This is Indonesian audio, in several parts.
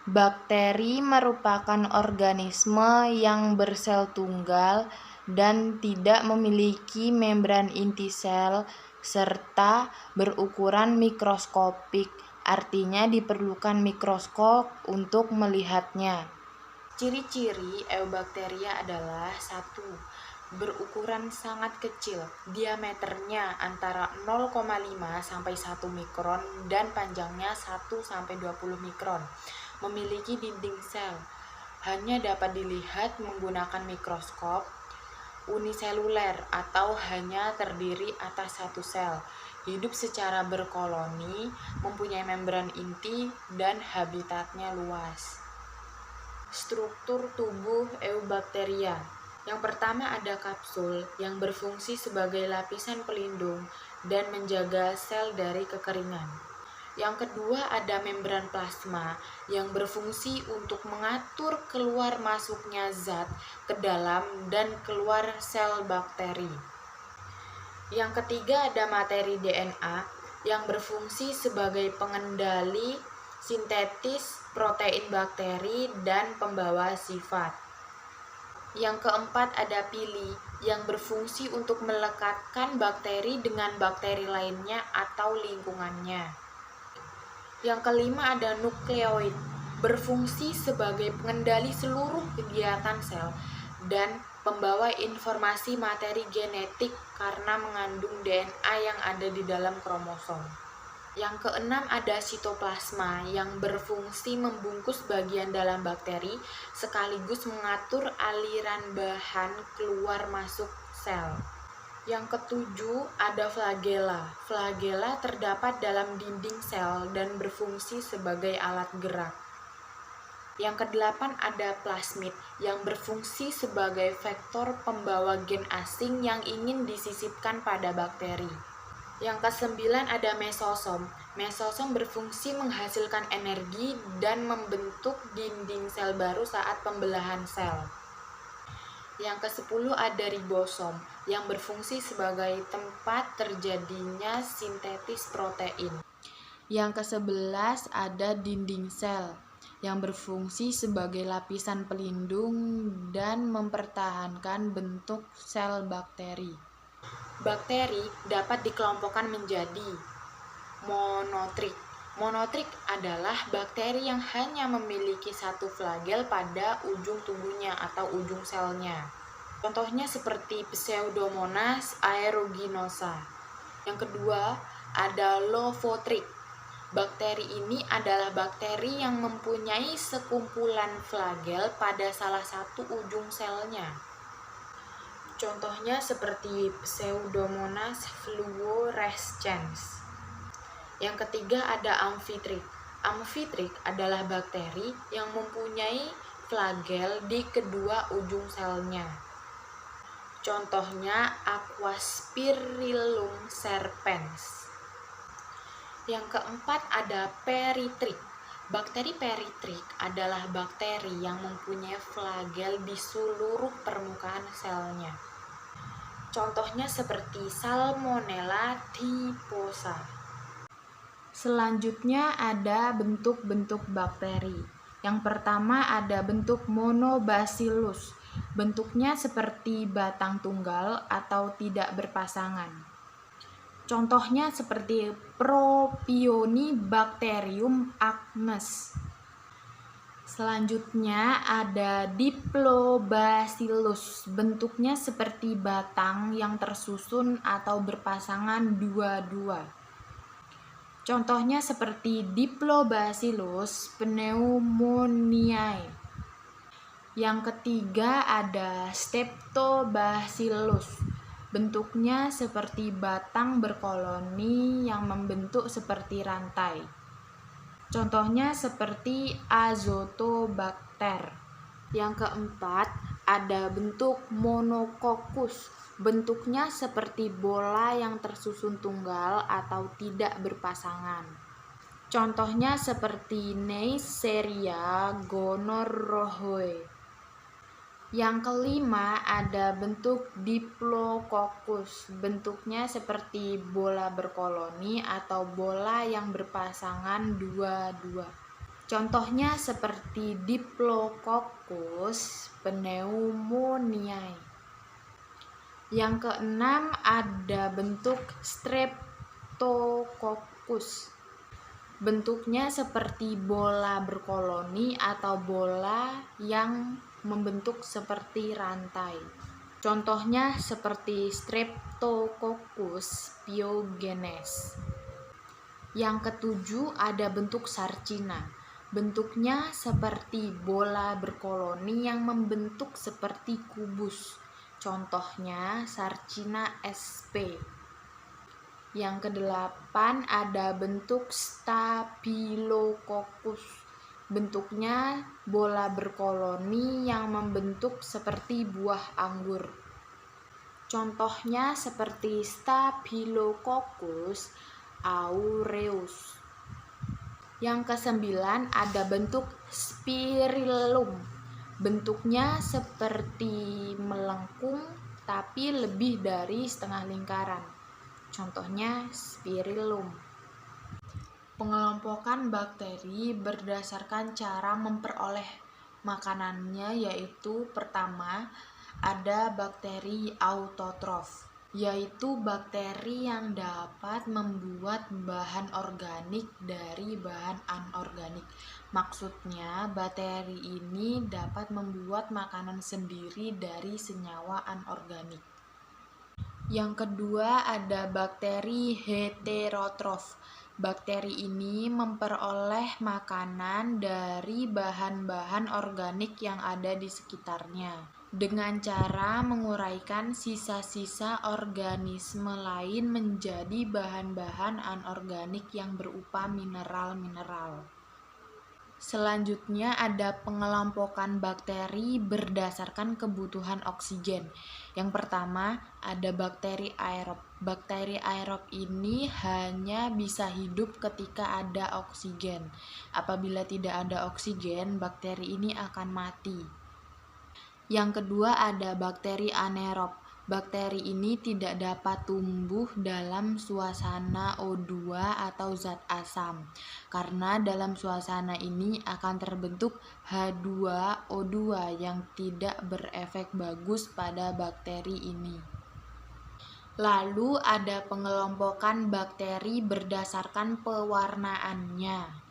Bakteri merupakan organisme yang bersel tunggal dan tidak memiliki membran inti sel serta berukuran mikroskopik, artinya diperlukan mikroskop untuk melihatnya. Ciri-ciri Eubacteria adalah 1. Berukuran sangat kecil, diameternya antara 0,5 sampai 1 mikron dan panjangnya 1 sampai 20 mikron. Memiliki dinding sel, hanya dapat dilihat menggunakan mikroskop. Uniseluler atau hanya terdiri atas satu sel. Hidup secara berkoloni, mempunyai membran inti dan habitatnya luas. Struktur tubuh Eubacteria. Yang pertama ada kapsul yang berfungsi sebagai lapisan pelindung dan menjaga sel dari kekeringan. Yang kedua ada membran plasma yang berfungsi untuk mengatur keluar masuknya zat ke dalam dan keluar sel bakteri. Yang ketiga ada materi DNA yang berfungsi sebagai pengendali sintetis protein bakteri dan pembawa sifat. Yang keempat ada pili yang berfungsi untuk melekatkan bakteri dengan bakteri lainnya atau lingkungannya. Yang kelima ada nukleoid, berfungsi sebagai pengendali seluruh kegiatan sel dan pembawa informasi materi genetik karena mengandung DNA yang ada di dalam kromosom. Yang keenam ada sitoplasma yang berfungsi membungkus bagian dalam bakteri sekaligus mengatur aliran bahan keluar masuk sel. Yang ketujuh ada flagella. Flagella terdapat dalam dinding sel dan berfungsi sebagai alat gerak. Yang kedelapan ada plasmid yang berfungsi sebagai vektor pembawa gen asing yang ingin disisipkan pada bakteri. Yang kesembilan ada mesosom. Mesosom berfungsi menghasilkan energi dan membentuk dinding sel baru saat pembelahan sel. Yang ke-10 ada ribosom yang berfungsi sebagai tempat terjadinya sintetis protein. Yang ke-11 ada dinding sel yang berfungsi sebagai lapisan pelindung dan mempertahankan bentuk sel bakteri. Bakteri dapat dikelompokkan menjadi monotrik. Monotrik adalah bakteri yang hanya memiliki satu flagel pada ujung tubuhnya atau ujung selnya. Contohnya seperti Pseudomonas aeruginosa. Yang kedua ada lophotric. Bakteri ini adalah bakteri yang mempunyai sekumpulan flagel pada salah satu ujung selnya. Contohnya seperti Pseudomonas fluorescens. Yang ketiga ada amfitrik. Amfitrik adalah bakteri yang mempunyai flagel di kedua ujung selnya. Contohnya Aquaspirillum serpens. Yang keempat ada peritrik. Bakteri peritrik adalah bakteri yang mempunyai flagel di seluruh permukaan selnya. Contohnya seperti Salmonella typhosa. Selanjutnya ada bentuk-bentuk bakteri. Yang pertama ada bentuk monobacillus. Bentuknya seperti batang tunggal atau tidak berpasangan. Contohnya seperti Propionibacterium acnes. Selanjutnya ada Diplobacillus. Bentuknya seperti batang yang tersusun atau berpasangan dua-dua. Contohnya seperti Diplobacillus pneumoniae. Yang ketiga ada Streptobacillus. Bentuknya seperti batang berkoloni yang membentuk seperti rantai. Contohnya seperti Azotobacter. Yang keempat ada bentuk Monococcus. Bentuknya seperti bola yang tersusun tunggal atau tidak berpasangan. Contohnya seperti Neisseria gonorrhoeae. Yang kelima ada bentuk Diplococcus. Bentuknya seperti bola berkoloni atau bola yang berpasangan dua-dua. Contohnya seperti Diplococcus pneumoniae. Yang keenam ada bentuk Streptococcus. Bentuknya seperti bola berkoloni atau bola yang membentuk seperti rantai. Contohnya seperti Streptococcus pyogenes. Yang ketujuh ada bentuk Sarcina. Bentuknya seperti bola berkoloni yang membentuk seperti kubus. Contohnya Sarcina sp. Yang kedelapan ada bentuk Staphylococcus. Bentuknya bola berkoloni yang membentuk seperti buah anggur. Contohnya seperti Staphylococcus aureus. Yang kesembilan ada bentuk Spirillum. Bentuknya seperti melengkung tapi lebih dari setengah lingkaran. Contohnya Spirillum. Pengelompokan bakteri berdasarkan cara memperoleh makanannya, yaitu pertama ada bakteri autotrof, yaitu bakteri yang dapat membuat bahan organik dari bahan anorganik. Maksudnya bakteri ini dapat membuat makanan sendiri dari senyawa anorganik. Yang kedua ada bakteri heterotrof. Bakteri ini memperoleh makanan dari bahan-bahan organik yang ada di sekitarnya dengan cara menguraikan sisa-sisa organisme lain menjadi bahan-bahan anorganik yang berupa mineral-mineral. Selanjutnya ada pengelompokan bakteri berdasarkan kebutuhan oksigen. Yang pertama ada bakteri aerob. Bakteri aerob ini hanya bisa hidup ketika ada oksigen. Apabila tidak ada oksigen, bakteri ini akan mati. Yang kedua ada bakteri anaerob. Bakteri ini tidak dapat tumbuh dalam suasana O2 atau zat asam, karena dalam suasana ini akan terbentuk H2O2 yang tidak berefek bagus pada bakteri ini. Lalu ada pengelompokan bakteri berdasarkan pewarnaannya.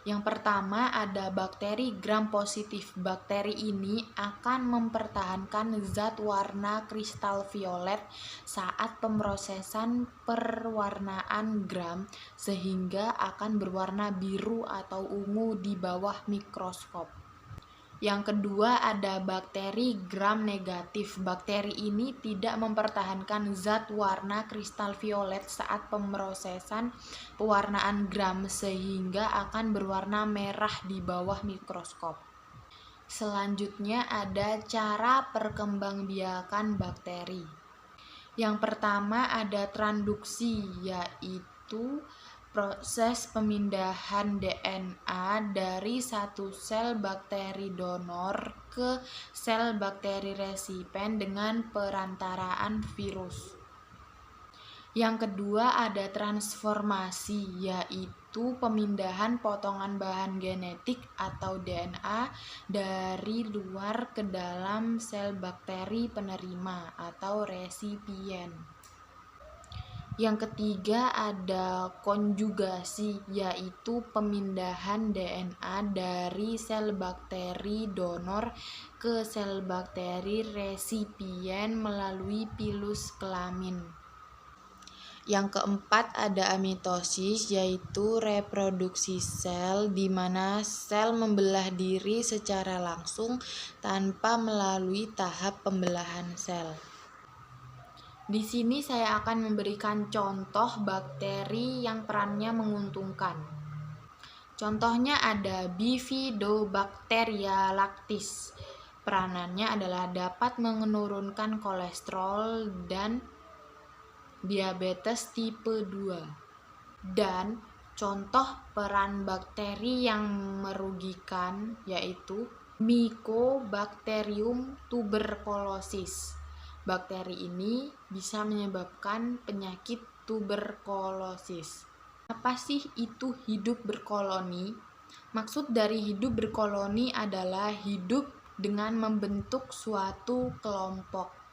Yang pertama ada bakteri gram positif. Bakteri ini akan mempertahankan zat warna kristal violet saat pemrosesan perwarnaan gram sehingga akan berwarna biru atau ungu di bawah mikroskop. Yang kedua ada bakteri gram negatif. Bakteri ini tidak mempertahankan zat warna kristal violet saat pemrosesan pewarnaan gram sehingga akan berwarna merah di bawah mikroskop. Selanjutnya ada cara perkembangbiakan bakteri. Yang pertama ada transduksi, yaitu proses pemindahan DNA dari satu sel bakteri donor ke sel bakteri resipen dengan perantaraan virus. Yang kedua ada transformasi, yaitu pemindahan potongan bahan genetik atau DNA dari luar ke dalam sel bakteri penerima atau resipien. Yang ketiga ada konjugasi, yaitu pemindahan DNA dari sel bakteri donor ke sel bakteri resipien melalui pilus kelamin. Yang keempat ada amitosis, yaitu reproduksi sel di mana sel membelah diri secara langsung tanpa melalui tahap pembelahan sel. Di sini saya akan memberikan contoh bakteri yang perannya menguntungkan. Contohnya ada Bifidobacteria lactis. Peranannya adalah dapat menurunkan kolesterol dan diabetes tipe 2. Dan contoh peran bakteri yang merugikan yaitu Mycobacterium tuberculosis. Bakteri ini bisa menyebabkan penyakit tuberkulosis. Apa sih itu hidup berkoloni? Maksud dari hidup berkoloni adalah hidup dengan membentuk suatu kelompok.